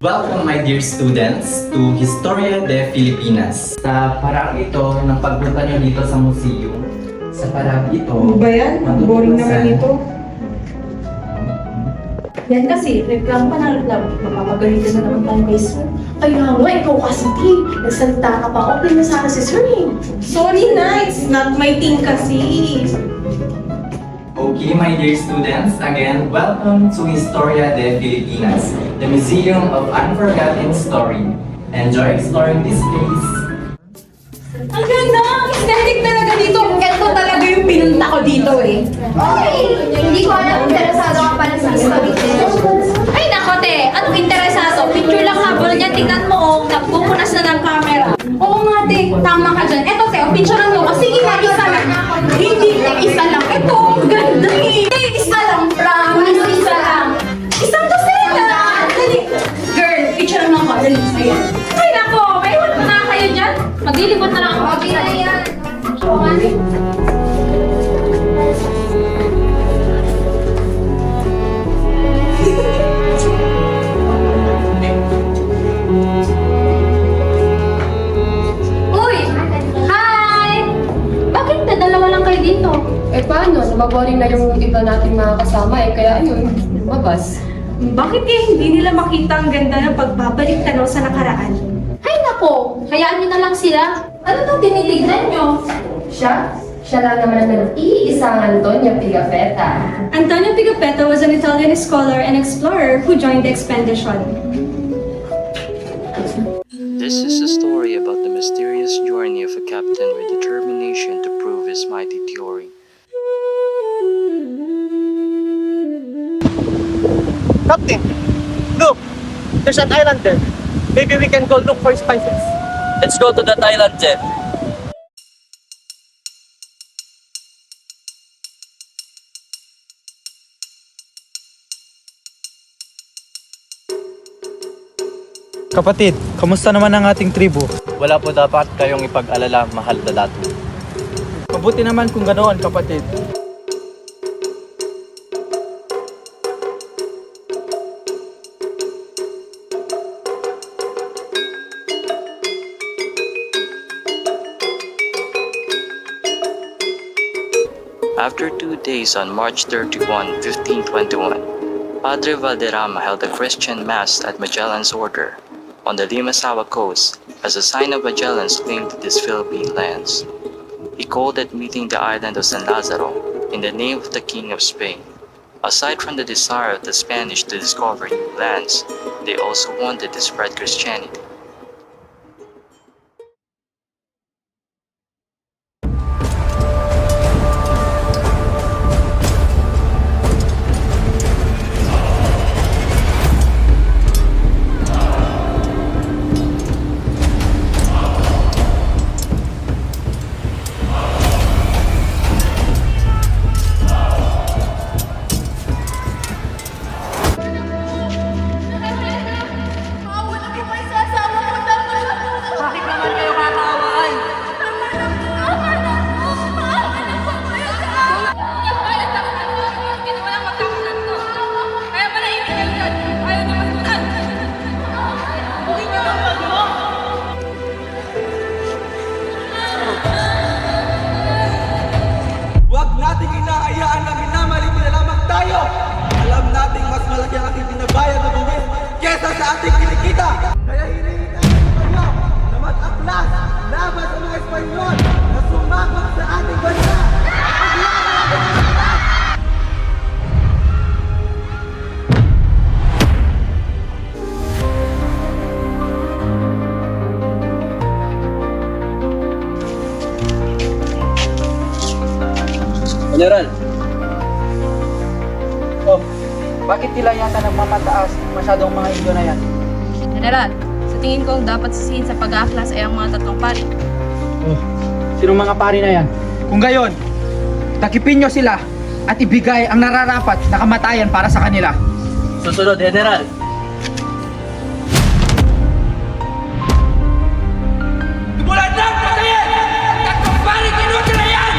Welcome my dear students to Historia de Filipinas. Sa parang ito ng pagpunta nyo dito sa museum, sa parang ito, Ano ba yan? Ang boring naman ito. Yan kasi, reklamo pa ng reklamo. Mapapagalitan na naman tayo kay Sir. Kaya nga, ikaw kasi di. Nagsalita ka pa, okay na sana si Sir eh. Sorry na, it's not my thing kasi. Okay, my dear students, again, welcome to Historia de Filipinas, the Museum of Unforgotten Story. Enjoy exploring this place. Ang ganda! Ang aesthetic talaga dito. Ito talaga yung pinunta ko dito eh. Okay, hindi ko alam kung interesado ka pala sa history. Ay nako te, anong interesado? Picture lang habol niya, tingnan mo oh, nagpupunas na ng camera. Oo nga te, tama ka dyan. Eto te, picture mo. O sige nga, isa lang. Hindi na isa lang. Ito, ganda eh. Isa lang, promise, isa lang. Isang dosena. Dali. Girl, picture mo ako. Dali, sa'yo. Ay nako, may iwan na kayo dyan. Maglilibot na lang ako. Okay na yan. Uy! Hi! Bakit dalawa lang kayo dito? Eh paano? Nababoring na yung iba nating mga kasama eh, kaya ayun, lumabas. Bakit kaya hindi nila makita ang ganda ng pagbabalik tanaw sa nakaraan? Ay nako, hayaan nyo na lang sila. Ano tong tinitignan nyo? Siya lang naman ang nag-iisang Antonio Pigafetta. Antonio Pigafetta was an Italian scholar and explorer who joined the expedition. This is a story about the mysterious journey of a captain with determination to prove his mighty theory. Captain, look! There's an island there. Maybe we can go look for spices. Let's go to that island then. Kapatid, kamusta naman ang ating tribu? Wala po dapat kayong ipag-alala, mahal na dati. Mabuti naman kung ganoon, kapatid. After 2 days on March 31, 1521, Padre Valderrama held a Christian Mass at Magellan's order on the Limasawa coast as a sign of Magellan's claim to these Philippine lands. He called at meeting the island of San Lazaro in the name of the King of Spain. Aside from the desire of the Spanish to discover new lands, they also wanted to spread Christianity. Bakit naman kayo kakaway? Huwag nating inaayaan na minamaliti na lamang tayo! Alam nating mas malaki ang ating binabayad na buwis kesa sa ating kinikita! Kaya hinihingi tayo sa inyo na mag-aklas laban sa mga Espanyol na sumakot sa ating bansa! General. Oh, bakit tila yata nagmamataas masyadong mga Indio na yan? General, sa tingin ko ang dapat sisihin sa pag-aaklas ay ang mga tatlong pari. Oh, sinong mga pari na yan? Kung gayon, takipin nyo sila at ibigay ang nararapat na kamatayan para sa kanila. Susunod, General! Simulan lang! Patayin! Tatlong pari kinuti na yan!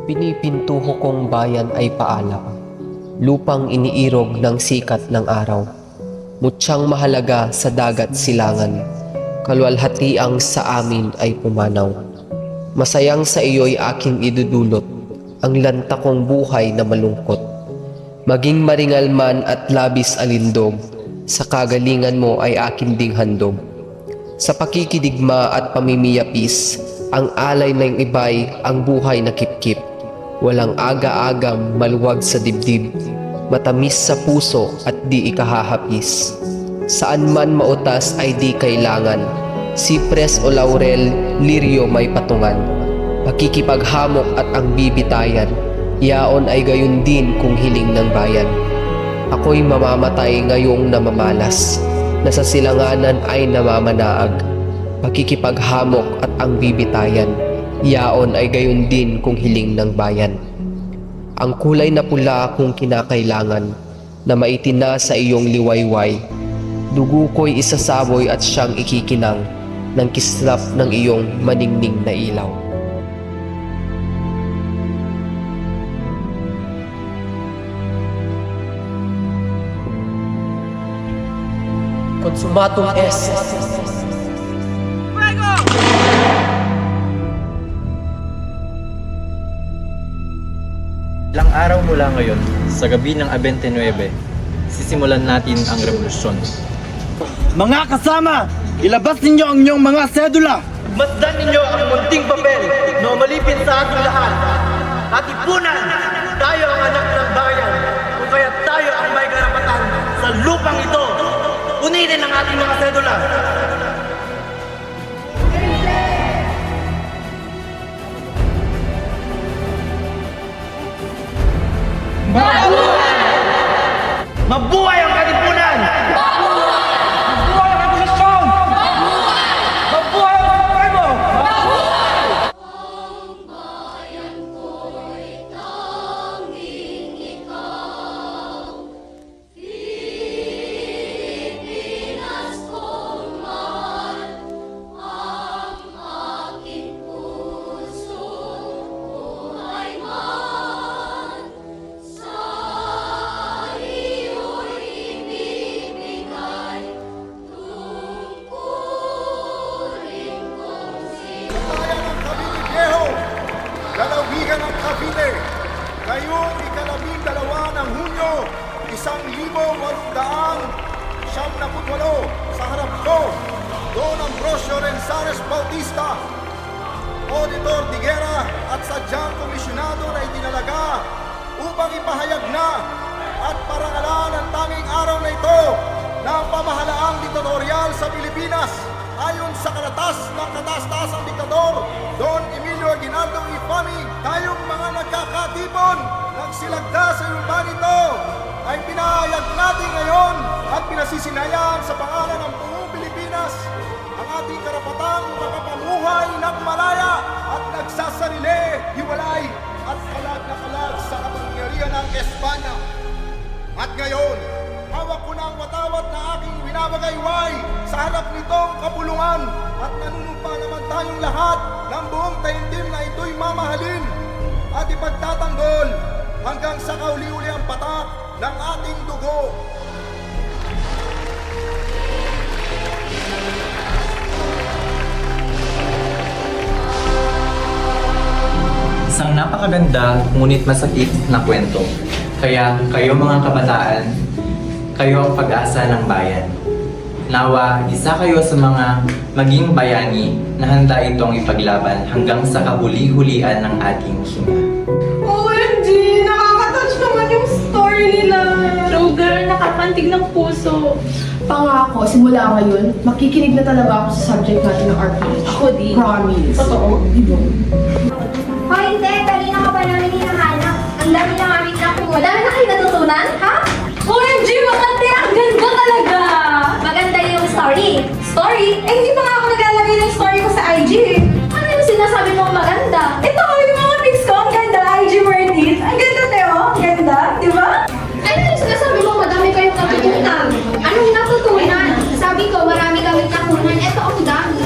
Pinipintuho kong bayan ay paalam, lupang iniirog ng sikat ng araw. Mutsyang mahalaga sa dagat silangan, kaluwalhatiang sa amin ay pumanaw. Masayang sa iyo'y aking idudulot, ang lanta kong buhay na malungkot. Maging maringal man at labis alindog, sa kagalingan mo ay akin ding handog. Sa pakikidigma at pamimiyapis, ang alay ng iba'y ang buhay na kipkip. Walang aga-agam maluwag sa dibdib, matamis sa puso at di ikahahapis. Saan man mautas ay di kailangan, sipres o laurel, liryo may patungan. Pakikipaghamok at ang bibitayan, yaon ay gayon din kung hiling ng bayan. Ako'y mamamatay ngayong namamalas, nasa silanganan ay namamanaag. Pakikipaghamok at ang bibitayan, yaon ay gayon din kung hiling ng bayan. Ang kulay na pula kung kinakailangan, na maitina sa iyong liwayway. Dugo ko'y isasaboy at siyang ikikinang, ng kislap ng iyong maningning na ilaw. Consumatum est. Ilang araw mula ngayon, sa gabi ng 29, sisimulan natin ang revolusyon. Mga kasama, ilabas ninyo ang inyong mga sedula. Masdan ninyo ang munting papel na umalipit sa ating lahat. At ipunan, tayo ang anak ng bayan, kung kaya tayo ang may karapatan sa lupang ito. Punitin ang ating mga sedula. Mabuhay ang katipunan! Mabuhay ang revolusyon! Mabuhay ang Supremo! Lalawigan ng Cavite, ngayong 12 ng Hunyo, 1878, sa harap ko, Don Ambrosio Renzares Bautista, Auditor de Guerra at sadyang komisyonado na itinalaga upang ipahayag na at parangalan ang tanging araw na ito ng pamahalaang diktatorial sa Pilipinas ayon sa karatas ng kataas-taasang diktador Don Emilio Aguinaldo Infante. Tayong mga nagkakatipon, nagsilagda sa lupa nito ay pinahayag natin ngayon at pinasisinayan sa pangalan ng buong Pilipinas ang ating karapatang makapamuhay ng malaya at nagsasarili, hiwalay at kalag na kalag sa kapangyarihan ng Espanya. At ngayon, hawak ko na ang watawat na aking winabagayway sa harap nitong kapulungan at nanunumpa naman tayong lahat ng buong taimtim na ito'y mamahalin at ipagtatanggol hanggang sa kauli-uli ang patak ng ating dugo. Isang napakaganda ngunit masakit na kwento. Kaya kayo mga kabataan, kayo ang pag-asa ng bayan. Nawa, isa kayo sa mga maging bayani na handa itong ipaglaban hanggang sa kahuli-hulian ng ating hinga. OMG! Nakaka-touch naman yung story nila! True girl, nakapantig ng puso. Pangako, simula ngayon, makikinig na talaga ako sa subject natin ng RP. Ako din. Promise. Totoo. Hoy, hindi. Kanina ka pa namin hinahanap. Ang dami na namin nakuha. Dami na kayo natutunan, ha? OMG! Makante! Ang ganda talaga! Maganda yung story. Story? Eh, hindi pa nga ako naglalagay ng story ko sa IG. Ano yung sinasabi mong maganda? Ito, yung mga pics ko, ang ganda. IG worth it. Ang ganda, Teo. Ang ganda. Di ba? Ano yung sinasabi mong madami kayong natutunan? Anong natutunan? Sabi ko, marami kami nakunan. Ito ang dami.